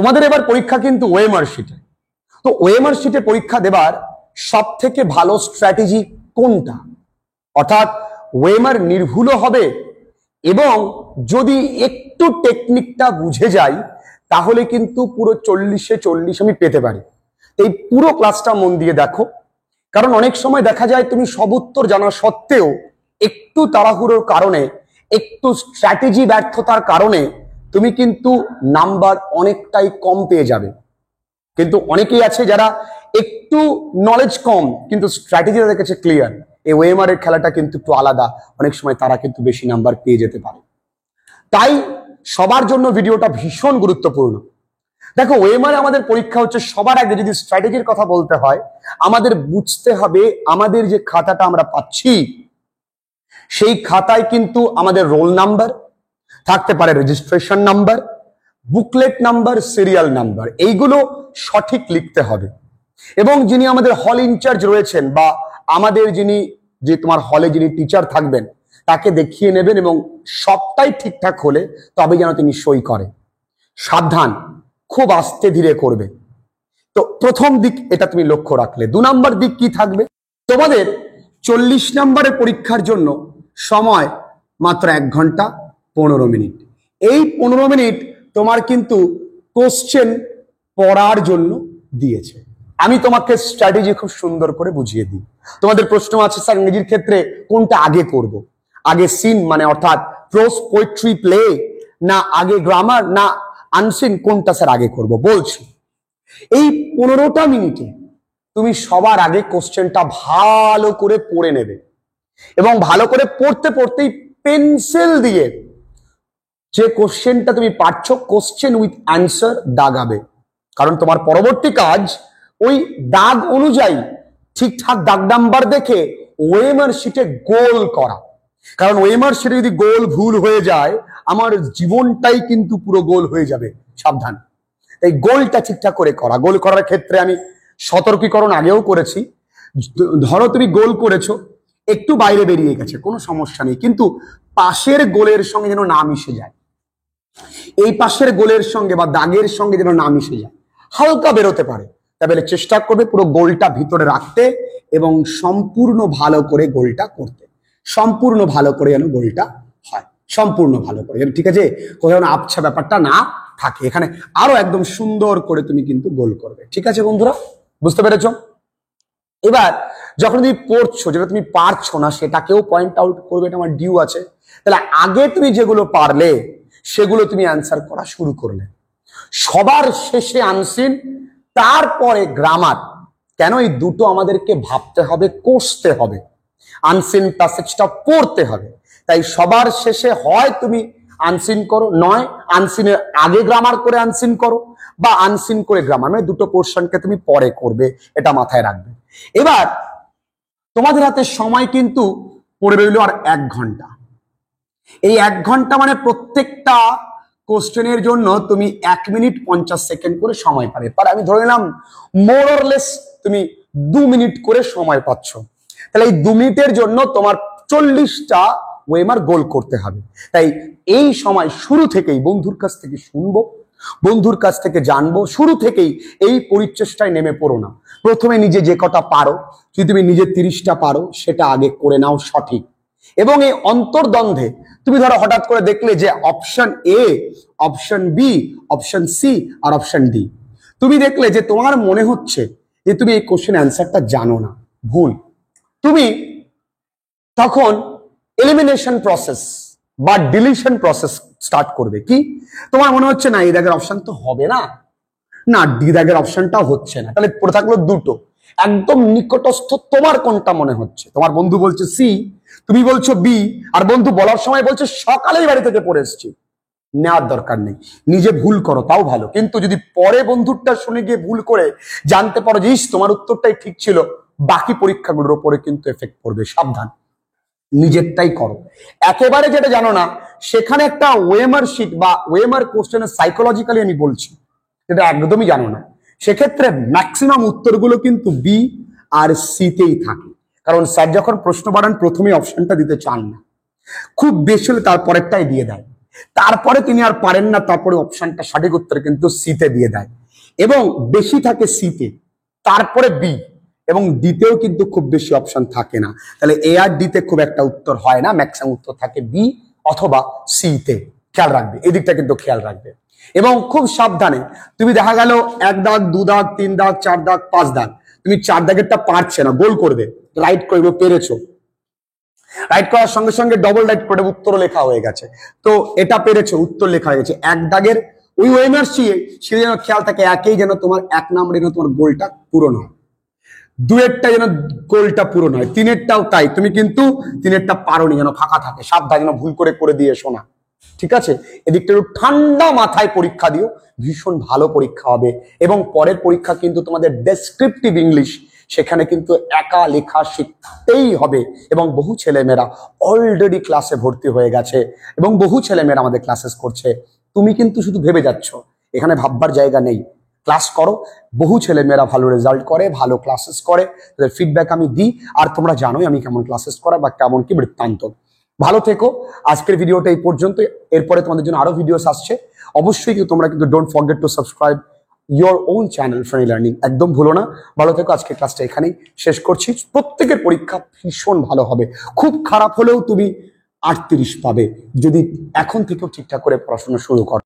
তোমাদের এবার পরীক্ষা কিন্তু ওএমআর শিটে। তো ওএমআর শিটে পরীক্ষা দেবার সব থেকে ভালো স্ট্র্যাটেজি কোনটা, অর্থাৎ ওএমআর নির্ভুল হবে এবং যদি একটু টেকনিকটা বুঝে যাই তাহলে কিন্তু পুরো 40-এ 40 আমি পেতে পারি। এই পুরো ক্লাসটা মন দিয়ে দেখো, কারণ অনেক সময় দেখা যায় তুমি সব উত্তর জানা সত্ত্বেও একটু তাড়াহুড়োর কারণে, একটু স্ট্র্যাটেজি ব্যর্থতার কারণে তুমি কিন্তু নাম্বার অনেকটাই কম পেয়ে যাবে। কিন্তু অনেকেই আছে যারা একটু নলেজ কম কিন্তু স্ট্র্যাটেজি তাদের কাছে ক্লিয়ার। এই ওএমআর এর খেলাটা কিন্তু একটু আলাদা, অনেক সময় তারা কিন্তু বেশি নাম্বার পেয়ে যেতে পারে। তাই সবার জন্য ভিডিওটা ভীষণ গুরুত্বপূর্ণ। দেখো, ওএমআর আমাদের পরীক্ষা হচ্ছে সবার আগে যদি স্ট্র্যাটেজির কথা বলতে হয় আমাদের বুঝতে হবে আমাদের যে খাতাটা আমরা পাচ্ছি সেই খাতায় কিন্তু আমাদের রোল নাম্বার থাকতে পারে, registration number, booklet number, serial number, এইগুলো সঠিক লিখতে হবে। এবং যিনি আমাদের হল ইনচার্জ রয়েছেন বা আমাদের যে তোমার হলে যিনি টিচার থাকবেন তাকে দেখিয়ে নেবেন এবং সবটাই ঠিকঠাক হলে তবে যেন তিনি সই করে। সাবধান, খুব আস্তে ধীরে করবে। তো প্রথম দিক এটা তুমি লক্ষ্য রাখলে। 2 নম্বর দিক কি থাকবে, তোমাদের 40 নম্বরের পরীক্ষার জন্য সময় মাত্র 1 ঘন্টা 15 মিনিট। এই 15 মিনিট তোমার কিন্তু কোশ্চেন পড়ার জন্য দিয়েছে। আমি তোমাকে স্ট্র্যাটেজি খুব সুন্দর করে বুঝিয়ে দিই। তোমাদের প্রশ্ন আছে স্যার ইংরেজির ক্ষেত্রে কোনটা আগে করব, আগে সিন মানে অর্থাৎ প্রোজ, পোয়েট্রি, প্লে, না আগে গ্রামার, না আনসিন, কোনটা স্যার আগে করব? বলছি, এই 15টা মিনিটে তুমি সবার আগে কোশ্চেনটা ভালো করে পড়ে নেবে এবং ভালো করে পড়তে পড়তেই পেন্সিল দিয়ে যে কোশ্চেনটা তুমি পাচ্ছ কোশ্চেন উইথ অ্যান্সার দাগাবে। কারণ তোমার পরবর্তী কাজ ওই দাগ অনুযায়ী ঠিকঠাক দাগ নাম্বার দেখে ওএমআর শিটে গোল করা। কারণ ওএমআর শিটে যদি গোল ভুল হয়ে যায় আমার জীবনটাই কিন্তু পুরো গোল হয়ে যাবে। সাবধান, এই গোলটা ঠিকঠাক করে করা। গোল করার ক্ষেত্রে আমি সতর্কীকরণ আগেও করেছি। ধরো তুমি গোল করেছো, একটু বাইরে বেরিয়ে গেছে, কোনো সমস্যা নেই, কিন্তু পাশের গোলের সঙ্গে যেন না মিশে যায়, এই পাশের গোলের সঙ্গে বা দাগের সঙ্গে যেন না মিশে যায়, হালকা বেরোতে পারে, তাহলে চেষ্টা করবে পুরো গোলটা ভিতরে রাখতে এবং সম্পূর্ণ ভালো করে গোলটা করতে। সম্পূর্ণ ভালো করে যেন গোলটা হয়, সম্পূর্ণ ভালো করে, ঠিক আছে? কোথাও আবছা ব্যাপারটা না থাকে, এখানে আরো একদম সুন্দর করে তুমি কিন্তু গোল করবে। ঠিক আছে বন্ধুরা, বুঝতে পেরেছ? এবার যখন তুমি পড়ছো, যেটা তুমি পারছো না সেটাকেও পয়েন্ট আউট করবে, এটা আমার ডিউ আছে। তাহলে আগে তুমি যেগুলো পারলে সেগুলো তুমি অ্যান্সার করা শুরু করলে, সবার শেষে আনসিন, তারপরে গ্রামার। কেন? এই দুটো আমাদেরকে ভাবতে হবে, কষতে হবে, আনসিন প্যাসেজটা পড়তে হবে। তাই সবার শেষে হয় তুমি আনসিন করো, নয় আনসিনের আগে গ্রামার করে আনসিন করো, বা আনসিন করে গ্রামার, মানে দুটো পোর্শনকে তুমি পরে করবে, এটা মাথায় রাখবে। এবার তোমাদের হাতে সময় কিন্তু পড়ে রইল আর 1 ঘন্টা। এই 1 ঘন্টা মানে প্রত্যেকটা কোশ্চেনের জন্য তুমি 1 মিনিট 50 সেকেন্ড করে সময় পাবে। আমি ধরে নিলাম মোর অর লেস তুমি 2 মিনিট করে সময় পাচ্ছ। তাহলে এই 2 মিনিটের জন্য তোমার 40টা ওএমআর গোল করতে হবে। তাই এই সময় শুরু থেকেই বন্ধুর কাছ থেকে শুনবো, বন্ধুর কাছ থেকে জানবো, শুরু থেকেই এই পরিচেষ্টায় নেমে পড়ো না। প্রথমে নিজে যে কটা পারো, যদি তুমি নিজে 30টা পারো সেটা আগে করে নাও সঠিক। এবং এই অন্তর্দ্বন্দ্বে তুমি ধরো হঠাৎ করে দেখলে যে option A, option B, option C আর অপশন ডি, তুমি দেখলে যে তোমার মনে হচ্ছে যে তুমি এই কোশ্চেন অ্যান্সারটা জানো না, ভুল, তুমি তখন এলিমিনেশন প্রসেস বা ডিলিশন প্রসেস স্টার্ট করবে। কি তোমার মনে হচ্ছে না এই দাগের অপশন তো হবে না, না ডি দাগের অপশনটাও হচ্ছে না, তাহলে পড়ে থাকলো দুটো। একদম নিকটস্থ তোমার কোনটা মনে হচ্ছে? তোমার বন্ধু বলছে সি, তুমি বলছো বি, আর বন্ধু বলার সময় বলছে সকালেই বাড়ি থেকে পড়ে এসছি। নেওয়ার দরকার নেই, নিজে ভুল করো তাও ভালো, কিন্তু যদি পরে বন্ধুরটা শুনে গিয়ে ভুল করে জানতে পারো যে তোমার উত্তরটাই ঠিক ছিল, বাকি পরীক্ষাগুলোর উপরে কিন্তু এফেক্ট পড়বে। সাবধান, নিজেরটাই করো। একেবারে যেটা জানো না সেখানে একটা ওএমআর শিট বা ওএমআর কোশ্চেনের সাইকোলজিক্যালি আমি বলছি যেটা একদমই জানো না, সেক্ষেত্রে ম্যাক্সিমাম উত্তরগুলো কিন্তু বি আর সিতেই থাকে। কারণ স্যার যখন প্রশ্ন বাড়ান প্রথমে অপশনটা দিতে চান না, খুব বেশি হলে তারপরেরটাই দিয়ে দেয়। তারপরে তিনি আর পারেন না, তারপরে অপশনটা সঠিক উত্তর কিন্তু সিতে দিয়ে দেয়, এবং বেশি থাকে সিতে, তারপরে বি, এবং ডিতেও কিন্তু খুব বেশি অপশন থাকে না। তাহলে এ আর ডিতে খুব একটা উত্তর হয় না, ম্যাক্সিমাম উত্তর থাকে বি অথবা সিতে। খেয়াল রাখবে, এদিকটা কিন্তু খেয়াল রাখবে। এবং খুব সাবধানে, তুমি দেখা গেল 1 দাগ 2 দাগ 3 দাগ 4 দাগ 5 দাগ, তুমি 4 দাগেরটা পারছে না, গোল করবে, রাইট করবে, পেরেছো, রাইট করার সঙ্গে সঙ্গে ডবল রাইট করে উত্তর লেখা হয়ে গেছে, তো এটা পেরেছো, উত্তর লেখা হয়ে গেছে। 1 দাগের ওই ওয়েমার সে যেন খেয়াল থাকে, একেই যেন তোমার 1 নম্বরে যেন তোমার গোলটা পূরণ হয়, 2-এরটা যেন গোলটা পূরণ হয়, 3-এরটাও তাই, তুমি কিন্তু 3-এরটা পারোনি, যেন ফাঁকা থাকে, সাবধান যেন ভুল করে দিয়ে এসো না, ঠিক আছে? এদিকটা একটু ঠান্ডা মাথায় পরীক্ষা দিও, ভীষণ ভালো পরীক্ষা হবে। এবং পরের পরীক্ষা কিন্তু তোমাদের ডেসক্রিপটিভ ইংলিশ, সেখানে কিন্তু একা লেখা শিখতেই হবে। এবং বহু ছেলেমেয়েরা অলরেডি ক্লাসে ভর্তি হয়ে গেছে, এবং বহু ছেলেমেয়েরা আমাদের ক্লাসেস করছে। তুমি কিন্তু শুধু ভেবে যাচ্ছ, এখানে ভাববার জায়গা নেই, ক্লাস করো। বহু ছেলেমেয়েরা ভালো রেজাল্ট করে, ভালো ক্লাসেস করে, তাদের ফিডব্যাক আমি দিই, আর তোমরা জানোই আমি কেমন ক্লাসেস করা বা কেমন কি বৃত্তান্ত। ভালো থেকো, আজকের ভিডিওটা এই পর্যন্ত। এরপরে তোমাদের জন্য আরো ভিডিওস আসছে, অবশ্যই কিন্তু তোমরা কিন্তু don't forget to subscribe your own channel friendly learning, একদম ভুলো না। ভালো থেকো, আজকের ক্লাসটা এখানেই শেষ করছি। প্রত্যেকের পরীক্ষা ভীষণ ভালো হবে, খুব খারাপ হলেও তুমি 38 পাবে যদি এখন থেকেও ঠিকঠাক করে পড়াশোনা শুরু করো।